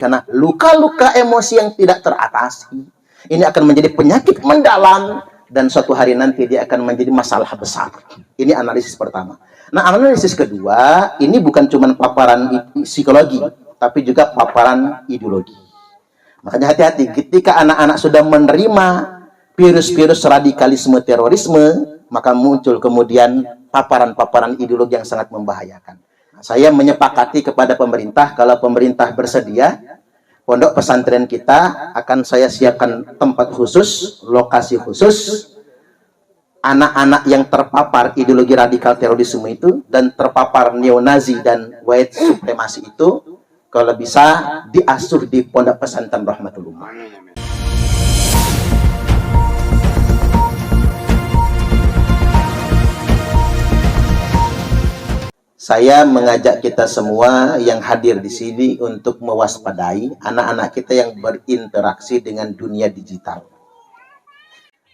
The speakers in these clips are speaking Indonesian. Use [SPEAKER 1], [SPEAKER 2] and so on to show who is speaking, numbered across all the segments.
[SPEAKER 1] Karena luka-luka emosi yang tidak teratasi, ini akan menjadi penyakit mendalam, dan suatu hari nanti dia akan menjadi masalah besar. Ini analisis pertama. Nah, analisis kedua, ini bukan cuma paparan psikologi, tapi juga paparan ideologi. Makanya hati-hati, ketika anak-anak sudah menerima virus-virus radikalisme terorisme, maka muncul kemudian paparan-paparan ideologi yang sangat membahayakan. Saya menyepakati kepada pemerintah, kalau pemerintah bersedia, pondok pesantren kita akan saya siapkan tempat khusus, lokasi khusus, anak-anak yang terpapar ideologi radikal terorisme itu, dan terpapar neonazi dan white supremasi itu, kalau bisa diasuh di pondok pesantren Rahmatul Ummah. Saya mengajak kita semua yang hadir di sini untuk mewaspadai anak-anak kita yang berinteraksi dengan dunia digital.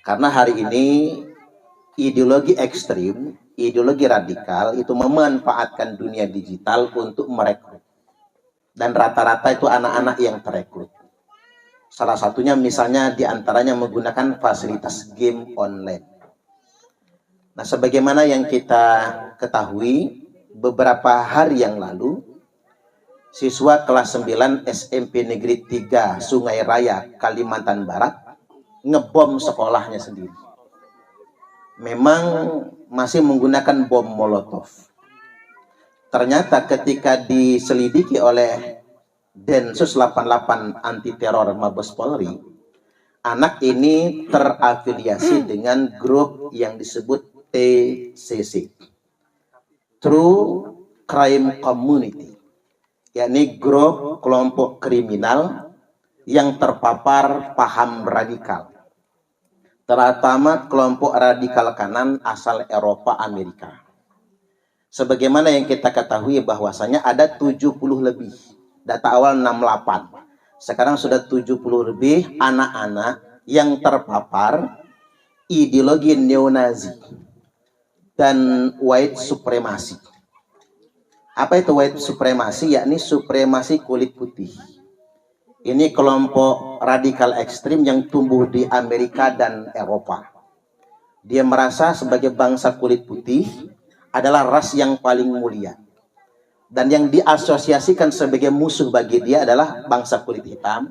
[SPEAKER 1] Karena hari ini ideologi ekstrim, ideologi radikal itu memanfaatkan dunia digital untuk merekrut. Dan rata-rata itu anak-anak yang terekrut. Salah satunya misalnya diantaranya menggunakan fasilitas game online. Nah, sebagaimana yang kita ketahui, beberapa hari yang lalu, siswa kelas 9 SMP Negeri 3 Sungai Raya, Kalimantan Barat, ngebom sekolahnya sendiri. Memang masih menggunakan bom Molotov. Ternyata ketika diselidiki oleh Densus 88 Anti Teror Mabes Polri, anak ini terafiliasi dengan grup yang disebut TCC, True Crime Community, yakni grup kelompok kriminal yang terpapar paham radikal, terutama kelompok radikal kanan asal Eropa Amerika. Sebagaimana yang kita ketahui bahwasanya ada 70 lebih, data awal 68, sekarang sudah 70 lebih anak-anak yang terpapar ideologi neonazi dan white supremasi. Apa itu white supremasi? Yakni supremasi kulit putih. Ini kelompok radikal ekstrim yang tumbuh di Amerika dan Eropa. Dia merasa sebagai bangsa kulit putih adalah ras yang paling mulia. Dan yang diasosiasikan sebagai musuh bagi dia adalah bangsa kulit hitam,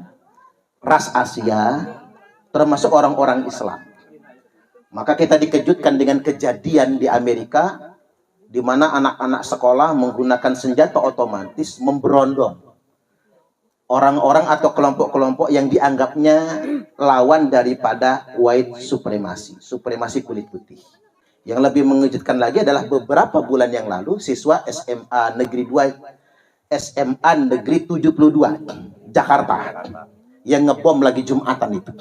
[SPEAKER 1] ras Asia, termasuk orang-orang Islam. Maka kita dikejutkan dengan kejadian di Amerika, di mana anak-anak sekolah menggunakan senjata otomatis memberondong orang-orang atau kelompok-kelompok yang dianggapnya lawan daripada white supremasi, supremasi kulit putih. Yang lebih mengejutkan lagi adalah beberapa bulan yang lalu, siswa SMA Negeri 2, SMA Negeri 72, Jakarta, yang ngebom lagi Jumatan itu.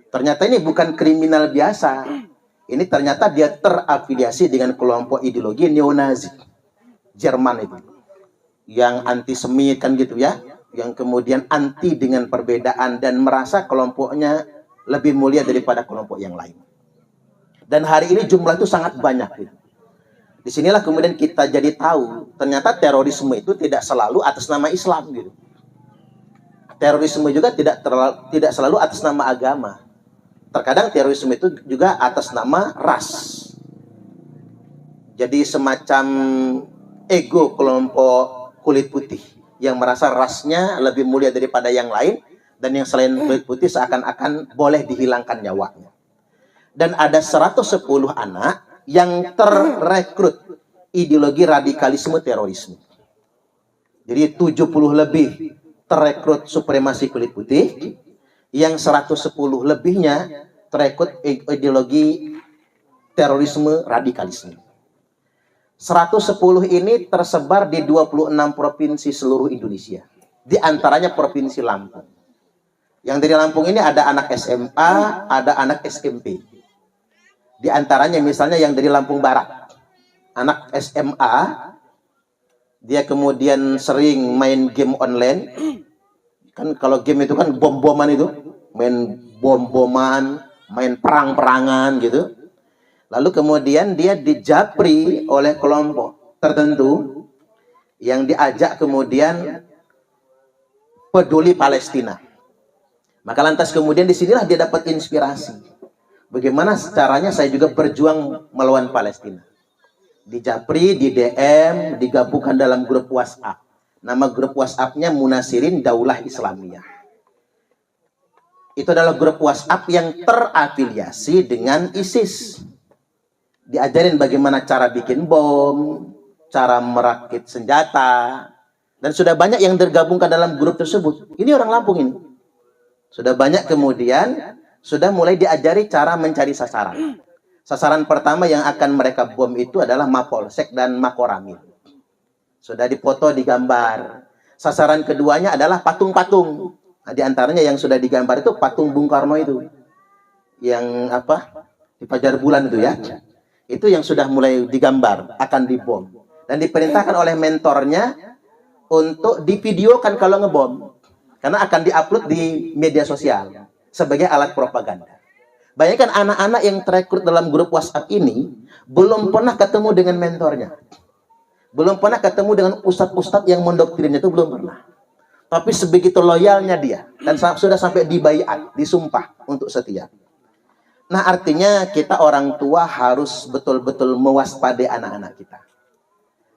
[SPEAKER 1] Ternyata ini bukan kriminal biasa. Ini ternyata dia terafiliasi dengan kelompok ideologi neonazi Jerman itu, yang antisemit kan gitu ya, yang kemudian anti dengan perbedaan dan merasa kelompoknya lebih mulia daripada kelompok yang lain. Dan hari ini jumlah itu sangat banyak gitu. Disinilah kemudian kita jadi tahu ternyata terorisme itu tidak selalu atas nama Islam gitu. Terorisme juga tidak selalu atas nama agama. Terkadang terorisme itu juga atas nama ras. Jadi semacam ego kelompok kulit putih yang merasa rasnya lebih mulia daripada yang lain, dan yang selain kulit putih seakan-akan boleh dihilangkan nyawanya. Dan ada 110 anak yang terrekrut ideologi radikalisme terorisme. Jadi 70 lebih terrekrut supremasi kulit putih, yang 110 lebihnya terekrut ideologi terorisme radikalisme. 110 ini tersebar di 26 provinsi seluruh Indonesia. Di antaranya Provinsi Lampung. Yang dari Lampung ini ada anak SMA, ada anak SMP. Di antaranya misalnya yang dari Lampung Barat, anak SMA, dia kemudian sering main game online. Kan kalau game itu kan bom-boman itu, main bom-boman, main perang-perangan gitu. Lalu kemudian dia dijapri oleh kelompok tertentu yang diajak kemudian peduli Palestina. Maka lantas kemudian disinilah dia dapat inspirasi. Bagaimana caranya saya juga berjuang melawan Palestina. Di Japri, di DM, digabungkan dalam grup WhatsApp. Nama grup WhatsApp-nya Munasirin Daulah Islamiyah. Itu adalah grup WhatsApp yang terafiliasi dengan ISIS. Diajarin bagaimana cara bikin bom, cara merakit senjata, dan sudah banyak yang tergabungkan dalam grup tersebut. Ini orang Lampung ini. Sudah banyak kemudian, sudah mulai diajari cara mencari sasaran. Sasaran pertama yang akan mereka bom itu adalah Mapolsek dan Makoramil. Sudah dipoto, digambar. Sasaran keduanya adalah patung-patung. Nah, di antaranya yang sudah digambar itu patung Bung Karno itu. Yang di Fajar Bulan itu ya. Itu yang sudah mulai digambar, akan dibom. Dan diperintahkan oleh mentornya untuk divideokan kalau ngebom. Karena akan diupload di media sosial sebagai alat propaganda. Bayangkan anak-anak yang terekrut dalam grup WhatsApp ini belum pernah ketemu dengan mentornya. Belum pernah ketemu dengan ustadz-ustadz yang mendoktrinnya, itu belum pernah. Tapi sebegitu loyalnya dia. Dan sudah sampai dibaiat, disumpah untuk setia. Nah, artinya kita orang tua harus betul-betul mewaspadai anak-anak kita.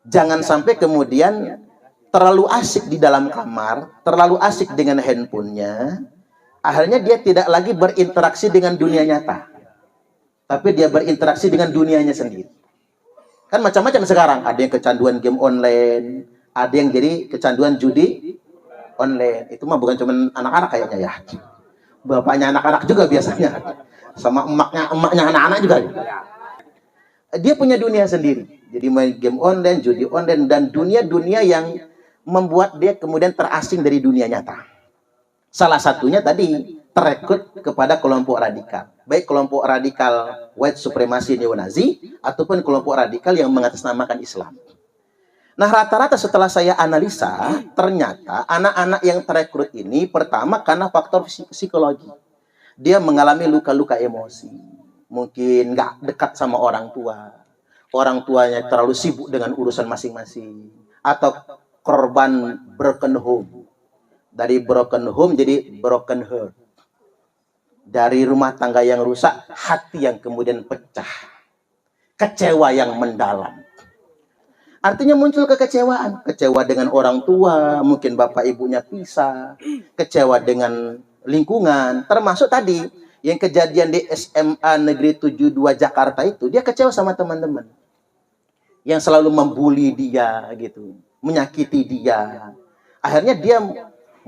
[SPEAKER 1] Jangan sampai kemudian terlalu asik di dalam kamar, terlalu asik dengan handphonenya, akhirnya dia tidak lagi berinteraksi dengan dunia nyata, tapi dia berinteraksi dengan dunianya sendiri. Kan macam-macam sekarang, ada yang kecanduan game online, ada yang jadi kecanduan judi online. Itu mah bukan cuma anak-anak kayaknya ya, bapaknya anak-anak juga biasanya, sama emaknya anak-anak juga. Dia punya dunia sendiri, jadi main game online, judi online, dan dunia-dunia yang membuat dia kemudian terasing dari dunia nyata. Salah satunya tadi terekrut kepada kelompok radikal, baik kelompok radikal white supremacy neo-Nazi ataupun kelompok radikal yang mengatasnamakan Islam. Nah, rata-rata setelah saya analisa, ternyata anak-anak yang terekrut ini pertama karena faktor psikologi. Dia mengalami luka-luka emosi, mungkin nggak dekat sama orang tua, orang tuanya terlalu sibuk dengan urusan masing-masing, atau korban broken home. Dari broken home jadi broken heart. Dari rumah tangga yang rusak, hati yang kemudian pecah. Kecewa yang mendalam. Artinya muncul kekecewaan. Kecewa dengan orang tua, mungkin bapak ibunya pisah. Kecewa dengan lingkungan. Termasuk tadi, yang kejadian di SMA Negeri 72 Jakarta itu, dia kecewa sama teman-teman. Yang selalu membuli dia gitu. Menyakiti dia. Akhirnya dia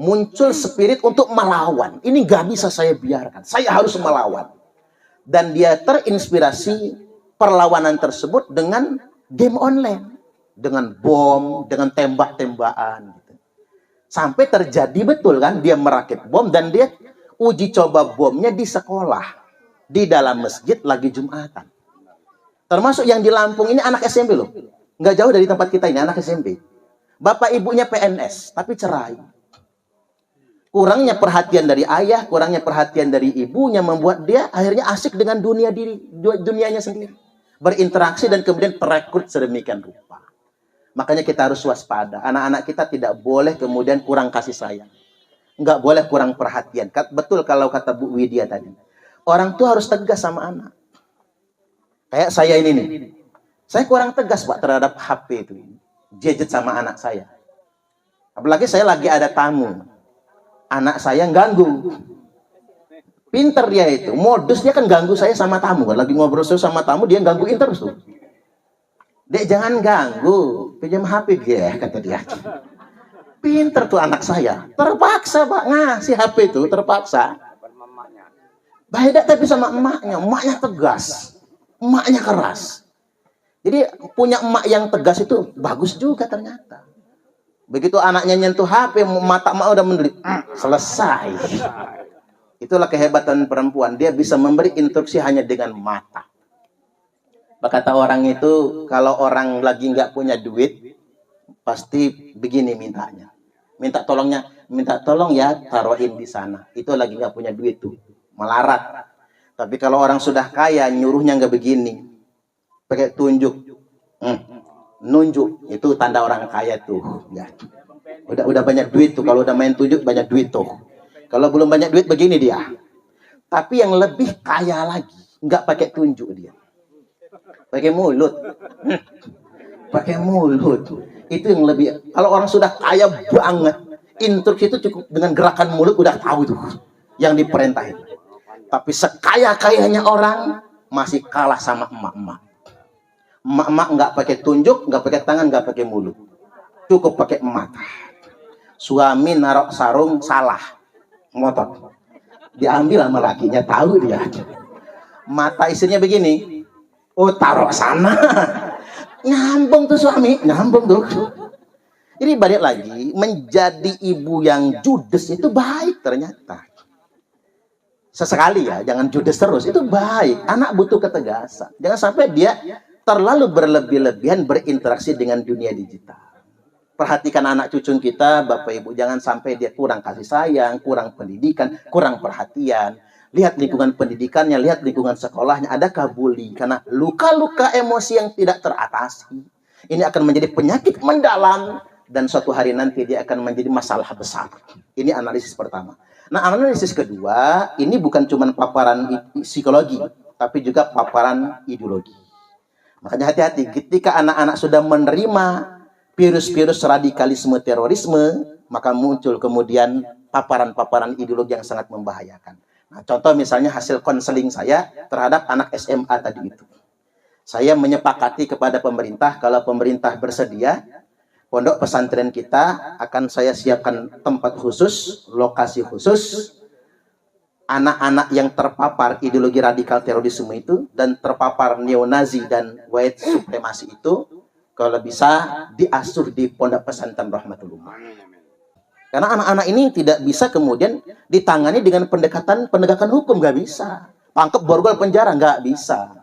[SPEAKER 1] muncul spirit untuk melawan. Ini gak bisa saya biarkan. Saya harus melawan. Dan dia terinspirasi perlawanan tersebut dengan game online. Dengan bom, dengan tembak-tembakan. Gitu. Sampai terjadi betul kan. Dia merakit bom dan dia uji coba bomnya di sekolah. Di dalam masjid lagi Jumatan. Termasuk yang di Lampung ini anak SMP loh. Nggak jauh dari tempat kita ini, anak SMP. Bapak ibunya PNS, tapi cerai. Kurangnya perhatian dari ayah, kurangnya perhatian dari ibunya membuat dia akhirnya asik dengan dunianya sendiri. Berinteraksi dan kemudian terekrut sedemikian rupa. Makanya kita harus waspada. Anak-anak kita tidak boleh kemudian kurang kasih sayang. Nggak boleh kurang perhatian. Betul kalau kata Bu Widya tadi. Orang tua harus tegas sama anak. Kayak saya ini nih. Saya kurang tegas Pak terhadap HP itu. Gadget sama anak saya. Apalagi saya lagi ada tamu. Anak saya ganggu. Pinter dia itu. Modus dia kan ganggu saya sama tamu. Lagi ngobrol sama tamu dia gangguin terus tuh. Dek jangan ganggu. Pinjam HP dia kata dia. Pinter tuh anak saya. Terpaksa Pak ngasih HP itu. Terpaksa. Beda tapi sama emaknya. Emaknya tegas. Emaknya keras. Jadi punya emak yang tegas itu bagus juga ternyata. Begitu anaknya nyentuh HP, mata emak udah mendelik. Selesai. Itulah kehebatan perempuan. Dia bisa memberi instruksi hanya dengan mata. Kata orang itu, kalau orang lagi nggak punya duit, pasti begini mintanya. Minta tolong ya taruhin di sana. Itu lagi nggak punya duit tuh. Melarat. Tapi kalau orang sudah kaya, nyuruhnya nggak begini. Pakai tunjuk, nunjuk, itu tanda orang kaya tuh. Ya. Udah banyak duit tuh, kalau udah main tunjuk banyak duit tuh. Kalau belum banyak duit begini dia. Tapi yang lebih kaya lagi, nggak pakai tunjuk dia. Pakai mulut. Pakai mulut. Itu yang lebih, kalau orang sudah kaya banget, instruksi itu cukup dengan gerakan mulut udah tahu tuh yang diperintahin. Tapi sekaya-kayanya orang masih kalah sama emak-emak. Emak-emak nggak pakai tunjuk, nggak pakai tangan, nggak pakai mulut. Cukup pakai mata. Suami narok sarung salah. Ngotot. Diambil sama lakinya, tahu dia. Mata istrinya begini. Oh, taruh sana. Nyambung tuh suami, nyambung tuh. Jadi balik lagi, menjadi ibu yang judes itu baik ternyata. Sesekali ya, jangan judes terus, itu baik. Anak butuh ketegasan. Jangan sampai dia terlalu berlebih-lebihan berinteraksi dengan dunia digital. Perhatikan anak cucu kita, Bapak Ibu, jangan sampai dia kurang kasih sayang, kurang pendidikan, kurang perhatian. Lihat lingkungan pendidikannya, lihat lingkungan sekolahnya, adakah bully? Karena luka-luka emosi yang tidak teratasi, ini akan menjadi penyakit mendalam, dan suatu hari nanti dia akan menjadi masalah besar. Ini analisis pertama. Nah, analisis kedua, ini bukan cuma paparan psikologi, tapi juga paparan ideologi. Makanya hati-hati, ketika anak-anak sudah menerima virus-virus radikalisme terorisme, maka muncul kemudian paparan-paparan ideologi yang sangat membahayakan. Nah, contoh misalnya hasil konseling saya terhadap anak SMA tadi itu. Saya menyepakati kepada pemerintah, kalau pemerintah bersedia, pondok pesantren kita akan saya siapkan tempat khusus, lokasi khusus, anak-anak yang terpapar ideologi radikal terorisme itu, dan terpapar neonazi dan white supremasi itu, kalau bisa diasuh di pondok pesantren Rahmatul Ummah. Karena anak-anak ini tidak bisa kemudian ditangani dengan penegakan hukum, nggak bisa. Pangkep borgol penjara, nggak bisa.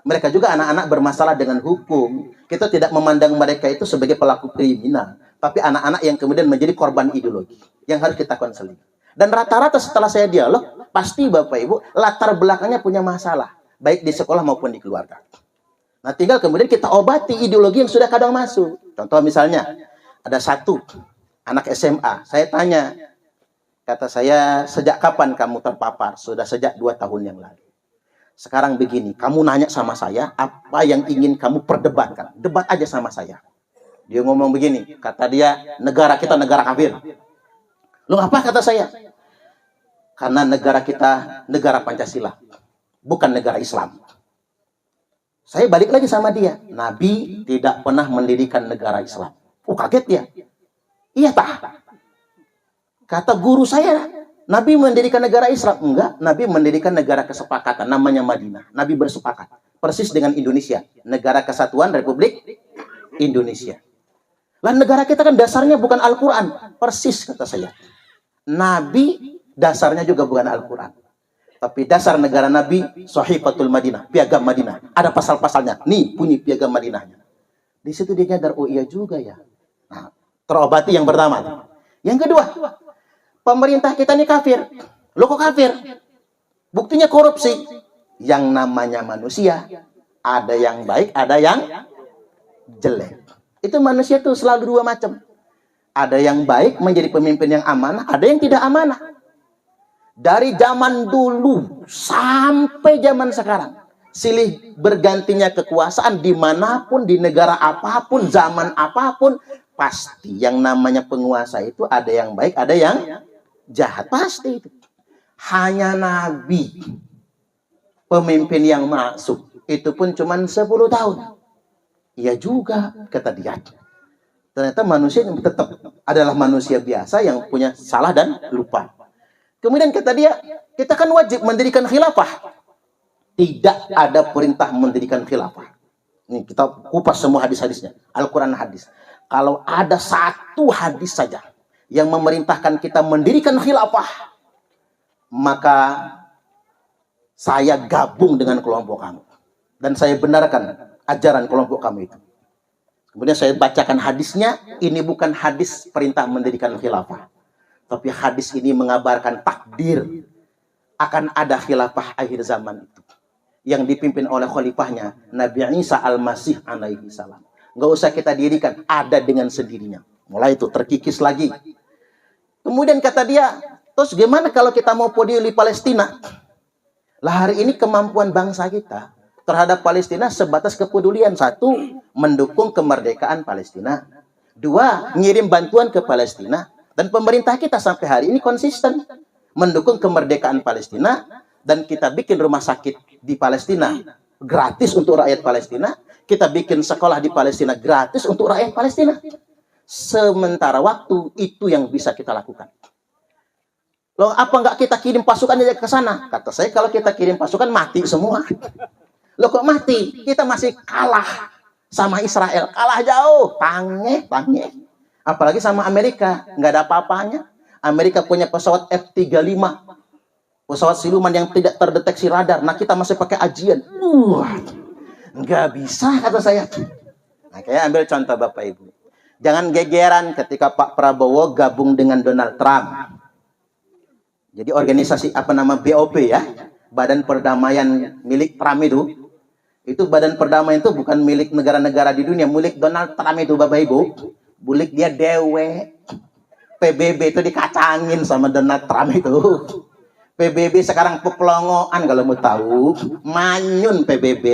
[SPEAKER 1] Mereka juga anak-anak bermasalah dengan hukum. Kita tidak memandang mereka itu sebagai pelaku kriminal, tapi anak-anak yang kemudian menjadi korban ideologi yang harus kita konseling. Dan rata-rata setelah saya dialog, pasti Bapak Ibu latar belakangnya punya masalah, baik di sekolah maupun di keluarga. Nah, tinggal kemudian kita obati ideologi yang sudah kadang masuk. Contoh misalnya, ada satu anak SMA, saya tanya, kata saya, sejak kapan kamu terpapar? Sudah sejak 2 tahun yang lalu. Sekarang begini, kamu nanya sama saya, apa yang ingin kamu perdebatkan? Debat aja sama saya. Dia ngomong begini, kata dia, negara kita negara kafir. Loh apa kata saya? Karena negara kita negara Pancasila, bukan negara Islam. Saya balik lagi sama dia, Nabi tidak pernah mendirikan negara Islam. Oh, kaget dia. Iya tak? Kata guru saya, Nabi mendirikan negara Islam. Enggak, Nabi mendirikan negara kesepakatan, namanya Madinah. Nabi bersepakat, persis dengan Indonesia, negara kesatuan Republik Indonesia. Lah negara kita kan dasarnya bukan Al-Quran, persis kata saya. Nabi dasarnya juga bukan Al-Quran, tapi dasar negara Nabi Sahifatul Madinah, piagam Madinah. Ada pasal-pasalnya, nih bunyi piagam Madinahnya. Di situ dia nyadar, oh iya juga ya. Nah, terobati yang pertama. Yang kedua, pemerintah kita ini kafir. Loh kok kafir? Buktinya korupsi. Yang namanya manusia, ada yang baik, ada yang jelek. Itu manusia tuh selalu 2 macam. Ada yang baik menjadi pemimpin yang amanah, ada yang tidak amanah. Dari zaman dulu sampai zaman sekarang, silih bergantinya kekuasaan dimanapun, di negara apapun, zaman apapun, pasti yang namanya penguasa itu ada yang baik, ada yang jahat, pasti itu. Hanya Nabi, pemimpin yang masuk, itu pun cuma 10 tahun. Iya juga, kata dia. Ternyata manusia yang tetap adalah manusia biasa yang punya salah dan lupa. Kemudian kata dia, kita kan wajib mendirikan khilafah. Tidak ada perintah mendirikan khilafah. Ini kita kupas semua hadis-hadisnya, Al-Quran hadis. Kalau ada satu hadis saja yang memerintahkan kita mendirikan khilafah, maka saya gabung dengan kelompok kamu. Dan saya benarkan ajaran kelompok kamu itu. Kemudian saya bacakan hadisnya, ini bukan hadis perintah mendirikan khilafah. Tapi hadis ini mengabarkan takdir akan ada khilafah akhir zaman itu, yang dipimpin oleh khalifahnya Nabi Isa Al-Masih alaihi salam. Nggak usah kita dirikan, ada dengan sendirinya. Mulai itu terkikis lagi. Kemudian kata dia, terus gimana kalau kita mau peduli Palestina? Lah hari ini kemampuan bangsa kita terhadap Palestina sebatas kepedulian. Satu, mendukung kemerdekaan Palestina. Dua, ngirim bantuan ke Palestina. Dan pemerintah kita sampai hari ini konsisten mendukung kemerdekaan Palestina. Dan kita bikin rumah sakit di Palestina gratis untuk rakyat Palestina. Kita bikin sekolah di Palestina gratis untuk rakyat Palestina. Sementara waktu itu yang bisa kita lakukan. Loh, apa nggak kita kirim pasukan aja ke sana? Kata saya, kalau kita kirim pasukan mati semua. Loh kok mati? Kita masih kalah sama Israel. Kalah jauh. Pange. Apalagi sama Amerika. Nggak ada apa-apanya. Amerika punya pesawat F-35. Pesawat siluman yang tidak terdeteksi radar. Nah, kita masih pakai ajian. Nggak bisa, kata saya. Nah, kayak ambil contoh Bapak Ibu. Jangan gegeran ketika Pak Prabowo gabung dengan Donald Trump. Jadi organisasi BOP ya, Badan Perdamaian milik Trump itu badan perdamaian itu bukan milik negara-negara di dunia, milik Donald Trump itu Bapak Ibu. Milik dia dewe. PBB itu dikacangin sama Donald Trump itu. PBB sekarang peplongoan kalau mau tahu, manyun PBB.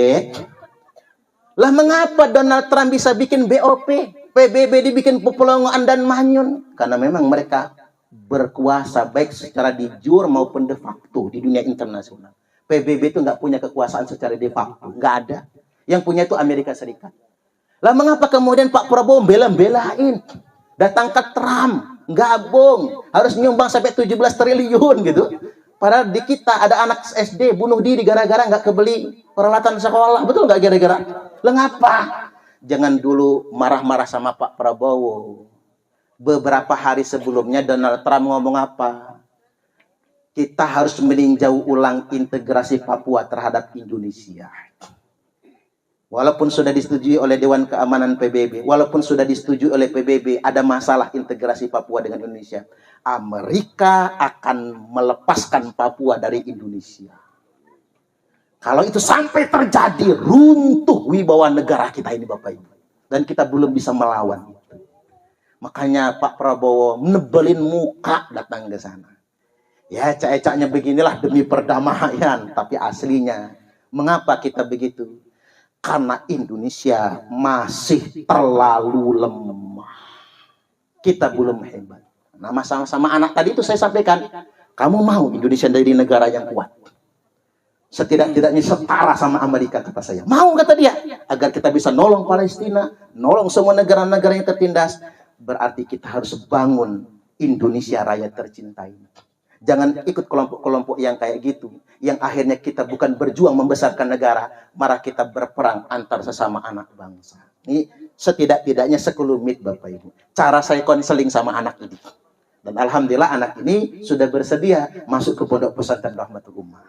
[SPEAKER 1] Lah mengapa Donald Trump bisa bikin BOP? PBB dibikin peplongoan dan manyun? Karena memang mereka berkuasa baik secara de jure maupun de facto di dunia internasional. PBB itu nggak punya kekuasaan secara de facto, nggak ada. Yang punya itu Amerika Serikat. Lah mengapa kemudian Pak Prabowo belain datang ke Trump, gabung, harus nyumbang sampai 17 triliun gitu. Padahal di kita ada anak SD bunuh diri gara-gara nggak kebeli peralatan sekolah, betul nggak gara-gara? Lah ngapa? Jangan dulu marah-marah sama Pak Prabowo. Beberapa hari sebelumnya Donald Trump ngomong apa? Kita harus meninjau ulang integrasi Papua terhadap Indonesia. Walaupun sudah disetujui oleh Dewan Keamanan PBB, walaupun sudah disetujui oleh PBB, ada masalah integrasi Papua dengan Indonesia. Amerika akan melepaskan Papua dari Indonesia. Kalau itu sampai terjadi, runtuh wibawa negara kita ini Bapak Ibu. Dan kita belum bisa melawan. Makanya Pak Prabowo nebelin muka datang ke sana. Ya, cak-caknya beginilah demi perdamaian. Tapi aslinya, mengapa kita begitu? Karena Indonesia masih terlalu lemah. Kita belum hebat. Nah, sama anak tadi itu saya sampaikan, kamu mau Indonesia dari negara yang kuat? Setidak-tidaknya setara sama Amerika, kata saya. Mau, kata dia. Agar kita bisa nolong Palestina, nolong semua negara-negara yang tertindas. Berarti kita harus bangun Indonesia Raya tercinta ini. Jangan ikut kelompok-kelompok yang kayak gitu. Yang akhirnya kita bukan berjuang membesarkan negara, malah kita berperang antar sesama anak bangsa. Ini setidak-tidaknya sekelumit Bapak Ibu. Cara saya konseling sama anak ini. Dan Alhamdulillah anak ini sudah bersedia masuk ke Pondok Pesantren Rahmatul Ummah.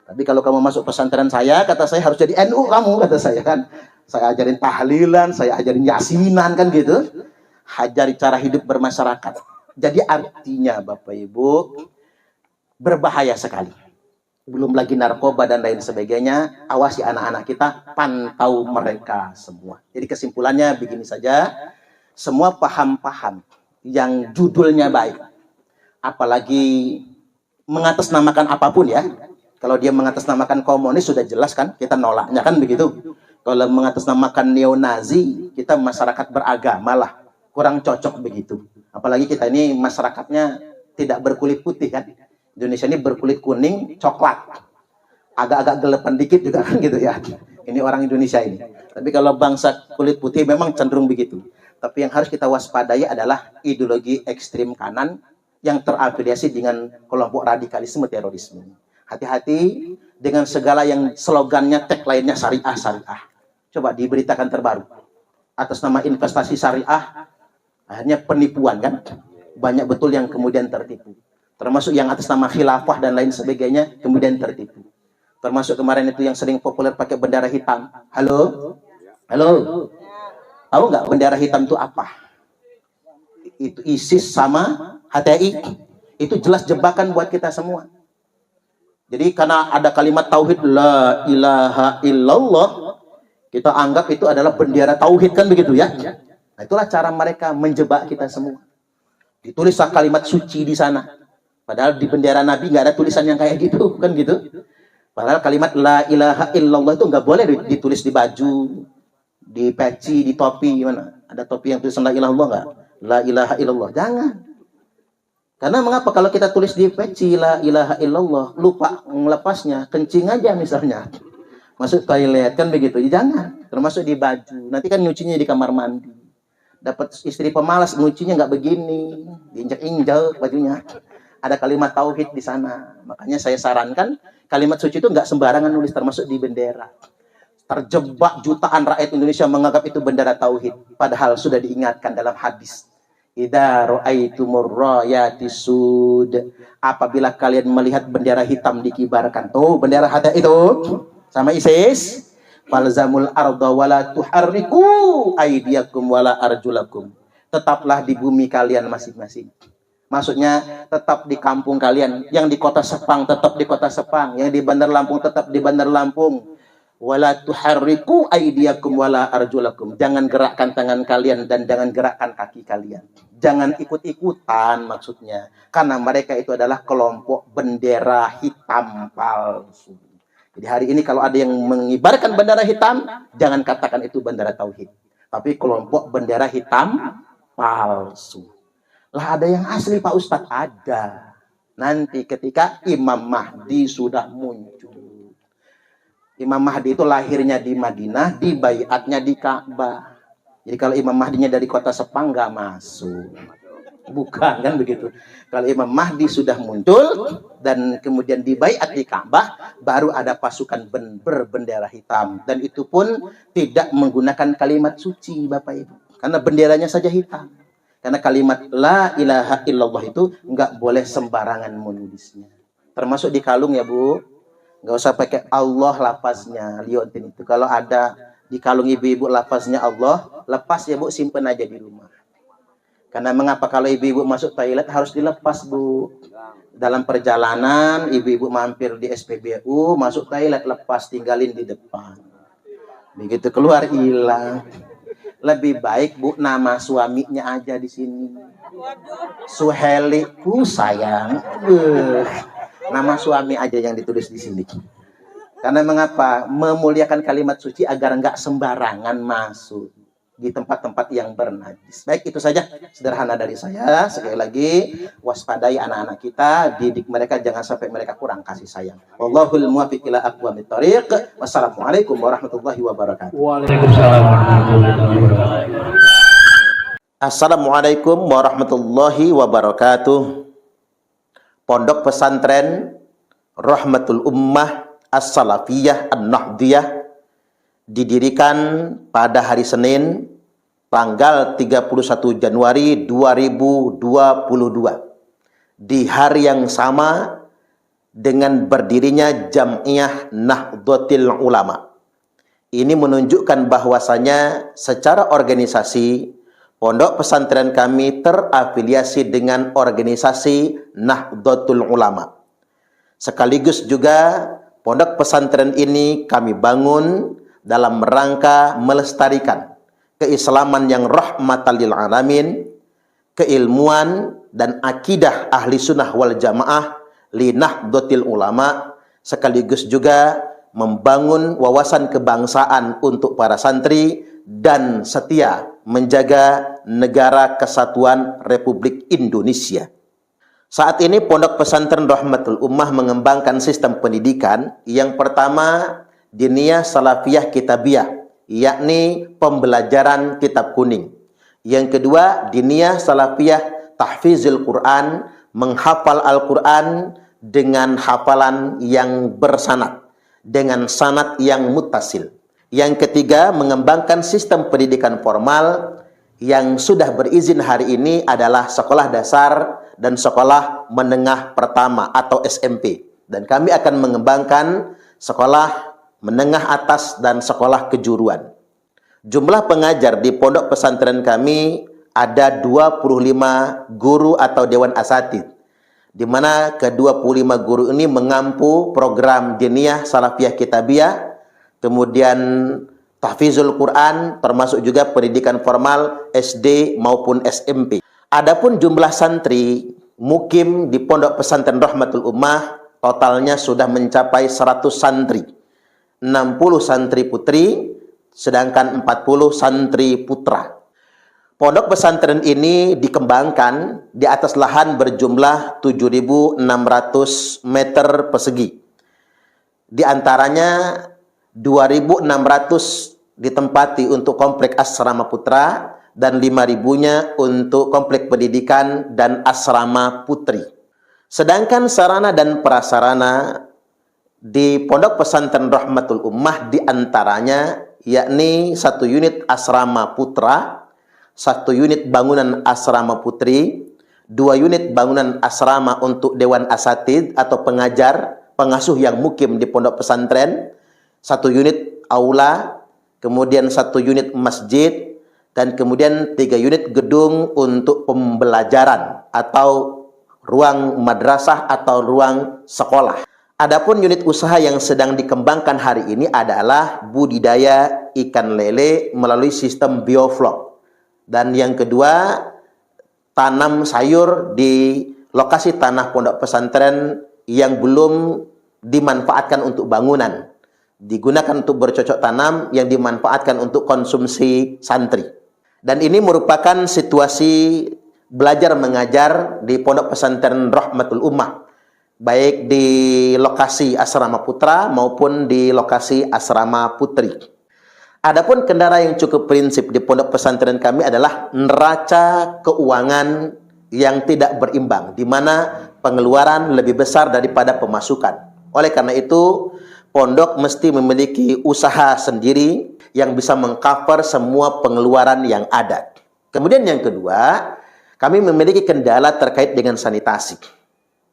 [SPEAKER 1] Tapi kalau kamu masuk pesantren saya, kata saya harus jadi NU kamu, kata saya kan. Saya ajarin tahlilan, saya ajarin yasinan kan gitu. Ajari cara hidup bermasyarakat. Jadi artinya Bapak Ibu, berbahaya sekali. Belum lagi narkoba dan lain sebagainya. Awasi anak-anak kita, pantau mereka semua. Jadi kesimpulannya begini saja. Semua paham-paham yang judulnya baik. Apalagi mengatasnamakan apapun ya. Kalau dia mengatasnamakan komunis sudah jelas kan. Kita nolaknya kan begitu. Kalau mengatasnamakan neo-Nazi, kita masyarakat beragama lah. Kurang cocok begitu. Apalagi kita ini masyarakatnya tidak berkulit putih kan. Indonesia ini berkulit kuning, coklat. Agak-agak gelepan dikit juga kan gitu ya. Ini orang Indonesia ini. Tapi kalau bangsa kulit putih memang cenderung begitu. Tapi yang harus kita waspadai adalah ideologi ekstrim kanan yang terafiliasi dengan kelompok radikalisme terorisme. Hati-hati dengan segala yang slogannya, tagline-nya syariah. Coba diberitakan terbaru. Atas nama investasi syariah, akhirnya penipuan kan. Banyak betul yang kemudian tertipu. Termasuk yang atas nama khilafah dan lain sebagainya, kemudian tertipu. Termasuk kemarin itu yang sering populer pakai bendera hitam. Halo? Tahu nggak bendera hitam itu apa? Itu ISIS sama HTI. Itu jelas jebakan buat kita semua. Jadi karena ada kalimat tauhid la ilaha illallah, kita anggap itu adalah bendera tauhid kan begitu ya. Nah, itulah cara mereka menjebak kita semua. Ditulislah kalimat suci di sana. Padahal di bendera Nabi nggak ada tulisan yang kayak gitu, kan gitu. Padahal kalimat la ilaha illallah itu nggak boleh ditulis di baju, di peci, di topi. Gimana? Ada topi yang tulisan la ilaha illallah nggak? La ilaha illallah. Jangan. Karena mengapa kalau kita tulis di peci la ilaha illallah, lupa melepasnya, kencing aja misalnya. Masuk toilet, kan begitu. Jangan. Termasuk di baju. Nanti kan nyucinya di kamar mandi. Dapat istri pemalas, nyucinya nggak begini. Diinjak-injak bajunya. Ada kalimat tauhid di sana. Makanya saya sarankan kalimat suci itu nggak sembarangan nulis, termasuk di bendera. Terjebak jutaan rakyat Indonesia menganggap itu bendera tauhid. Padahal sudah diingatkan dalam hadis. Idza ra'aitumur rayatis sud. Apabila kalian melihat bendera hitam dikibarkan. Tuh, bendera hada itu sama ISIS. Falzamul arda wala tuharriku aydiyakum wala arjulakum. Tetaplah di bumi kalian masing-masing. Maksudnya tetap di kampung kalian. Yang di kota Sepang tetap di kota Sepang. Yang di Bandar Lampung tetap di Bandar Lampung. Wala tuharriku aydiyakum wala arjulakum. Jangan gerakkan tangan kalian dan jangan gerakkan kaki kalian. Jangan ikut-ikutan maksudnya. Karena mereka itu adalah kelompok bendera hitam palsu. Jadi hari ini kalau ada yang mengibarkan bendera hitam, jangan katakan itu bendera tauhid. Tapi kelompok bendera hitam palsu. Lah ada yang asli Pak Ustadz? Ada. Nanti ketika Imam Mahdi sudah muncul. Imam Mahdi itu lahirnya di Madinah, dibaiatnya di Ka'bah. Jadi kalau Imam Mahdinya dari kota Sepang nggak masuk. Bukan kan begitu. Kalau Imam Mahdi sudah muncul dan kemudian dibaiat di Ka'bah, baru ada pasukan berbendera hitam. Dan itu pun tidak menggunakan kalimat suci Bapak Ibu. Karena benderanya saja hitam. Karena kalimat la ilaha illallah itu nggak boleh sembarangan menulisnya. Termasuk di kalung ya Bu. Nggak usah pakai Allah lapasnya. Liontin itu. Kalau ada di kalung ibu-ibu lapasnya Allah, lepas ya Bu, simpen aja di rumah. Karena mengapa kalau ibu-ibu masuk toilet harus dilepas Bu. Dalam perjalanan ibu-ibu mampir di SPBU, masuk toilet lepas, tinggalin di depan. Begitu keluar hilang. Lebih baik Bu nama suaminya aja di sini. Suheliku sayang. Nama suami aja yang ditulis di sini. Karena mengapa? Memuliakan kalimat suci agar enggak sembarangan masuk di tempat-tempat yang bernajis. Baik, itu saja sederhana dari saya. Sekali lagi, waspadai anak-anak kita, didik mereka jangan sampai mereka kurang kasih sayang. Wallahul muwaffiq ila aqwamit thoriq. Wassalamualaikum warahmatullahi wabarakatuh.
[SPEAKER 2] Waalaikumsalam warahmatullahi wabarakatuh.
[SPEAKER 1] Assalamualaikum warahmatullahi wabarakatuh. Pondok Pesantren Rahmatul Ummah As-Salafiyah An-Nahdiyah didirikan pada hari Senin tanggal 31 Januari 2022 di hari yang sama dengan berdirinya Jam'iyah Nahdlatul Ulama. Ini menunjukkan bahwasanya secara organisasi pondok pesantren kami terafiliasi dengan organisasi Nahdlatul Ulama. Sekaligus juga pondok pesantren ini kami bangun dalam rangka melestarikan keislaman yang rahmatan lil alamin, keilmuan dan akidah ahli sunnah wal jamaah li nahdlatil ulama, sekaligus juga membangun wawasan kebangsaan untuk para santri dan setia menjaga negara kesatuan Republik Indonesia. Saat ini Pondok Pesantren Rahmatul Ummah mengembangkan sistem pendidikan yang pertama Diniyah Salafiyah Kitabiyah, yakni pembelajaran kitab kuning. Yang kedua, Diniyah Salafiyah Tahfizul Quran, menghafal Al-Quran dengan hafalan yang bersanad, dengan sanad yang muttasil. Yang ketiga, mengembangkan sistem pendidikan formal yang sudah berizin hari ini adalah sekolah dasar dan sekolah menengah pertama atau SMP. Dan kami akan mengembangkan sekolah menengah atas dan sekolah kejuruan. Jumlah pengajar di pondok pesantren kami ada 25 guru atau dewan asatidz, di mana ke-25 guru ini mengampu program Diniyah Salafiyah Kitabiyah, kemudian tahfizul Quran, termasuk juga pendidikan formal SD maupun SMP. Adapun jumlah santri mukim di Pondok Pesantren Rahmatul Ummah totalnya sudah mencapai 100 santri. 60 santri putri, sedangkan 40 santri putra. Pondok pesantren ini dikembangkan di atas lahan berjumlah 7.600 meter persegi. Di antaranya 2.600 ditempati untuk komplek asrama putra dan 5.000-nya untuk komplek pendidikan dan asrama putri. Sedangkan sarana dan prasarana di Pondok Pesantren Rahmatul Ummah di antaranya yakni 1 unit asrama putra, 1 unit bangunan asrama putri, 2 unit bangunan asrama untuk dewan asatid atau pengajar, pengasuh yang mukim di pondok pesantren, 1 unit aula, kemudian 1 unit masjid, dan kemudian 3 unit gedung untuk pembelajaran atau ruang madrasah atau ruang sekolah. Adapun unit usaha yang sedang dikembangkan hari ini adalah budidaya ikan lele melalui sistem bioflok. Dan yang kedua, tanam sayur di lokasi tanah pondok pesantren yang belum dimanfaatkan untuk bangunan. Digunakan untuk bercocok tanam yang dimanfaatkan untuk konsumsi santri. Dan ini merupakan situasi belajar mengajar di Pondok Pesantren Rahmatul Ummah, baik di lokasi asrama putra maupun di lokasi asrama putri. Adapun kendala yang cukup prinsip di pondok pesantren kami adalah neraca keuangan yang tidak berimbang, di mana pengeluaran lebih besar daripada pemasukan. Oleh karena itu, pondok mesti memiliki usaha sendiri yang bisa mengcover semua pengeluaran yang ada. Kemudian yang kedua, kami memiliki kendala terkait dengan sanitasi.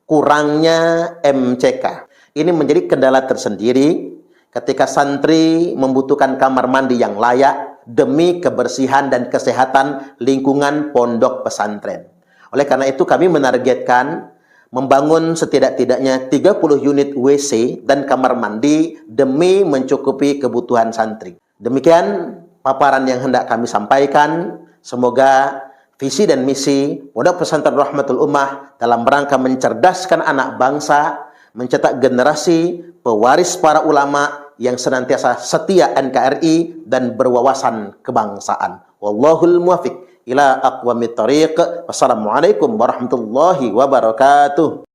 [SPEAKER 1] Kurangnya MCK. Ini menjadi kendala tersendiri ketika santri membutuhkan kamar mandi yang layak demi kebersihan dan kesehatan lingkungan pondok pesantren. Oleh karena itu kami menargetkan membangun setidak-tidaknya 30 unit WC dan kamar mandi demi mencukupi kebutuhan santri. Demikian paparan yang hendak kami sampaikan. Semoga visi dan misi Pondok Pesantren Rahmatul Ummah dalam rangka mencerdaskan anak bangsa, mencetak generasi pewaris para ulama yang senantiasa setia NKRI dan berwawasan kebangsaan. Wallahul muwaffiq ila aqwamit thariq. Wassalamualaikum warahmatullahi wabarakatuh.